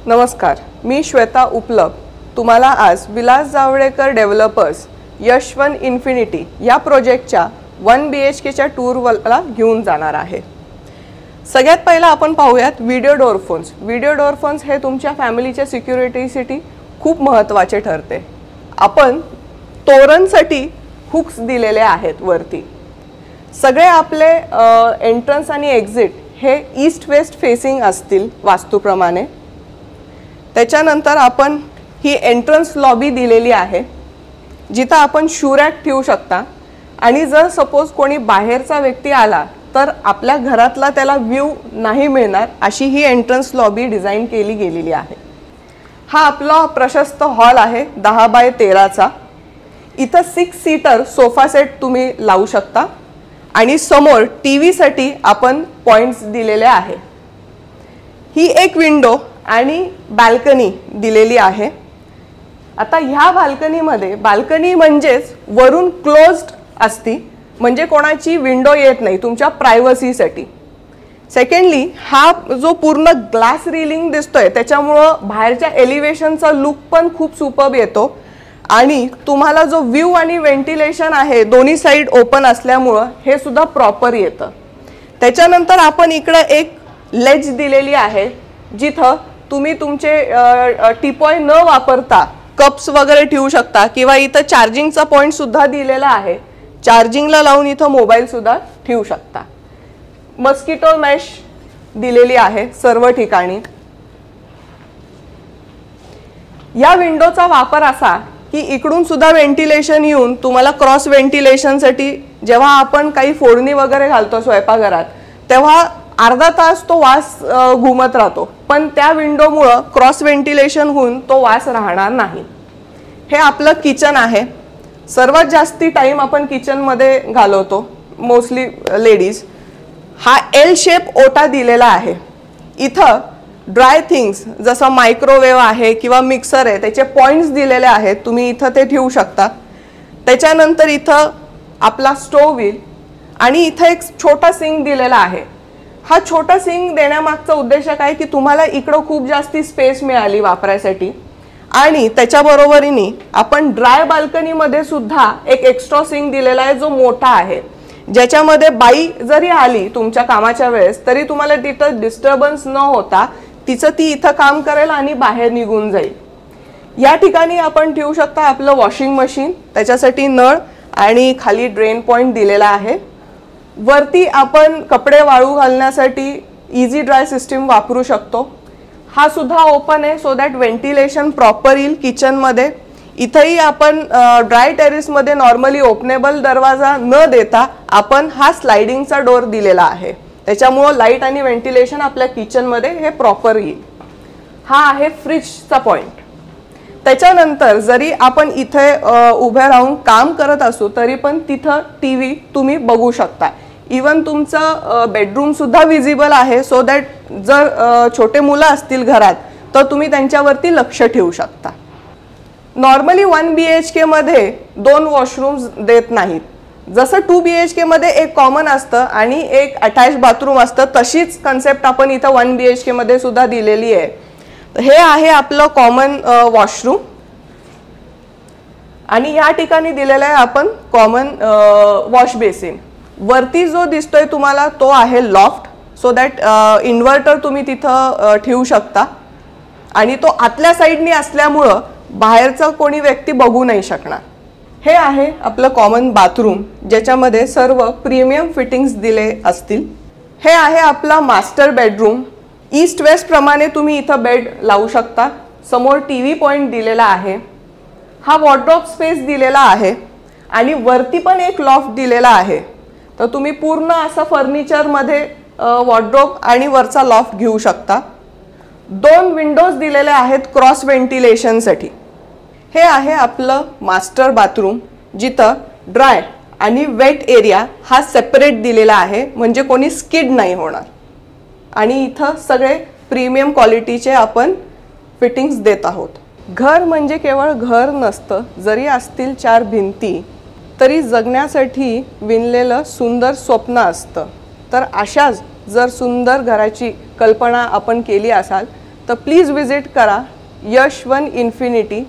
नमस्कार, मी श्वेता उपलब तुम्हाला आज विलास जावडेकर डेव्हलपर्स यशवन इन्फिनिटी या प्रोजेक्टच्या 1 BHKच्या टूरला घेऊन जाणार आहे। सगळ्यात पहिला आपण पाहूयात video door phones. Video door phones हे तुमच्या फॅमिलीच्या सिक्युरिटीसाठी खूप महत्त्वाचे ठरते। आपण तोरणसाठी हुक्स दिलेले आहेत वरती। सगळे आपले एंट्रन्स आणि एक्झिट हे ईस्ट वेस्ट फेसिंग असतील वास्तूप्रमाणे। त्याच्यानंतर आपण ही एंट्रन्स लॉबी दिलेली आहे जिथे आपण शू रॅक ठेवू शकता आणि जर सपोज कोणी बाहेरचा व्यक्ती आला तर आपल्या घरातला त्याला व्ह्यू नाही मिळणार अशी ही एंट्रन्स लॉबी डिझाइन केली गेलेली आहे। हा आपला प्रशस्त हॉल आहे 10 बाय 13 चा। इथे 6 सीटर सोफा सेट तुम्ही लावू शकता आणि समोर टीव्ही साठी आपण पॉइंट्स दिलेले आहे। ही एक विंडो आणि बाल्कनी दिलेली आहे। आता ह्या बाल्कनी म्हणजेच वरून क्लोज्ड असती म्हणजे कोणाची विंडो येत नाही तुमच्या प्रायव्हसीसाठी। सेकंडली हा जो पूर्ण ग्लास रिलिंग दिसतोय त्याच्यामुळे बाहेरच्या एलिव्हेशनचा लुक पण खूप सुपर्ब येतो आणि तुम्हाला जो व्ह्यू आणि व्हेंटिलेशन आहे दोन्ही साइड ओपन असल्यामुळे हे सुद्धा प्रॉपर येतं। त्याच्यानंतर आपण इकडे एक लेज दिलेली आहे जिथे तुम्ही तुमचे टीपॉय न वापरता कप्स वगैरे ठेवू शकता किंवा इथे चार्जिंगचा पॉइंट सुद्धा दिलेला आहे। चार्जिंगला लावून इथे मोबाईल सुद्धा ठेवू शकता। मस्किटो मॅश दिलेली आहे सर्व ठिकाणी। या विंडोचा वापर असा की इकडून सुद्धा व्हेंटिलेशन येऊन तुम्हाला क्रॉस व्हेंटिलेशनसाठी जेव्हा आपण काही फोडणी वगैरे घालतो स्वयंपाकघरात तेव्हा अर्धा तास तो वास घुमत राहतो, पण त्या विंडोमुळे क्रॉस व्हेंटिलेशन होऊन तो वास राहणार नाही। हे आपलं किचन आहे। सर्वात जास्ती टाइम आपण किचन मध्ये घालवतो मोस्टली लेडीज। हा एल शेप ओटा दिलेला आहे। इथं ड्राय थिंग्स जसं मायक्रोवेव्ह आहे किंवा मिक्सर आहे त्याचे पॉइंट्स दिलेले आहेत, तुम्ही इथं ते ठेवू शकता। त्याच्यानंतर इथं आपला स्टोव्ह येईल आणि इथं एक छोटा सिंक दिलेला आहे। हा छोटा सिंक देण्यामागचा उद्देश काय की तुम्हाला इकडे खूप जास्ती स्पेस मिळाली वापरायसाठी आणि त्याच्याबरोबरीने आपण ड्राय बाल्कनी मध्ये सुद्धा एक एक्स्ट्रा सिंक दिलेला आहे जो मोठा आहे, ज्याच्यामध्ये बाई जरी आली तुमच्या कामाच्या वेळेस तरी तुम्हाला तिथं डिस्टर्बन्स न होता तिचं ती इथं काम करेल आणि बाहेर निघून जाईल। या ठिकाणी आपण ठेवू शकता आपलं वॉशिंग मशीन, त्याच्यासाठी नळ आणि खाली ड्रेन पॉइंट दिलेला आहे। वरती आपण कपडे वाळू घालण्यासाठी इझी ड्राय सिस्टीम वापरू शकतो। हा सुद्धा ओपन आहे सो दॅट व्हेंटिलेशन प्रॉपर येईल किचन मध्ये। इथेही आपण ड्राय टेरेस मध्ये नॉर्मली ओपनेबल दरवाजा न देता आपण हा स्लाइडिंगचा डोर दिलेला आहे, त्याच्यामुळे लाईट आणि व्हेंटिलेशन आपल्या किचन मध्ये हे प्रॉपर येईल। हा आहे फ्रिजचा पॉइंट। त्याच्यानंतर जरी आपण इथे उभे राहून काम करत असू तरी पण तिथं टीव्ही तुम्ही बघू शकता। इवन तुमचं बेडरूम सुद्धा विजिबल आहे सो दॅट जर छोटे मुलं असतील घरात तर तुम्ही त्यांच्यावरती लक्ष ठेवू शकता। नॉर्मली 1 BHK मध्ये 2 वॉशरूम्स देत नाहीत, जसं 2 BHK मध्ये एक कॉमन असतं आणि एक अटॅच बाथरूम असतं तशीच कन्सेप्ट आपण इथं 1 BHK मध्ये सुद्धा दिलेली आहे। हे आहे आपलं कॉमन वॉशरूम आणि या ठिकाणी दिलेलं आहे आपण कॉमन वॉश बेसिन। वरती जो दिसतोय तुम्हाला तो आहे लॉफ्ट सो दॅट इन्व्हर्टर तुम्ही तिथं ठेवू शकता आणि तो आतल्या साइडनी असल्यामुळं बाहेरचा कोणी व्यक्ती बघू नाही शकणार। हे आहे आपलं कॉमन बाथरूम ज्याच्यामध्ये सर्व प्रीमियम फिटिंग्स दिले असतील। हे आहे आपला मास्टर बेडरूम। ईस्ट वेस्ट प्रमाणे तुम्ही इथं बेड लावू शकता। समोर टीव्ही पॉइंट दिलेला आहे। हा वॉर्डरोब स्पेस दिलेला आहे आणि वरती पण एक लॉफ्ट दिलेला आहे, तर तुम्ही पूर्ण असं फर्निचर मध्ये वॉर्डरोब आणि वरचा लॉफ्ट घेऊ शकता। 2 विंडोज दिलेले आहेत क्रॉस व्हेंटिलेशनसाठी। हे आहे आपलं मास्टर बाथरूम जिथं ड्राय आणि वेट एरिया हा सेपरेट दिलेला आहे म्हणजे कोणी स्किड नाही होणार आणि इथं सगळे प्रीमियम क्वालिटीचे आपण फिटिंग्स देत आहोत। घर म्हणजे केवळ घर नसतं, जरी असतील 4 भिंती तरी जगण्यासाठी विणलेलं सुंदर स्वप्न असतं। तर अशाच जर सुंदर घराची कल्पना आपण केली असाल तर प्लीज विजिट करा यश वन इन्फिनिटी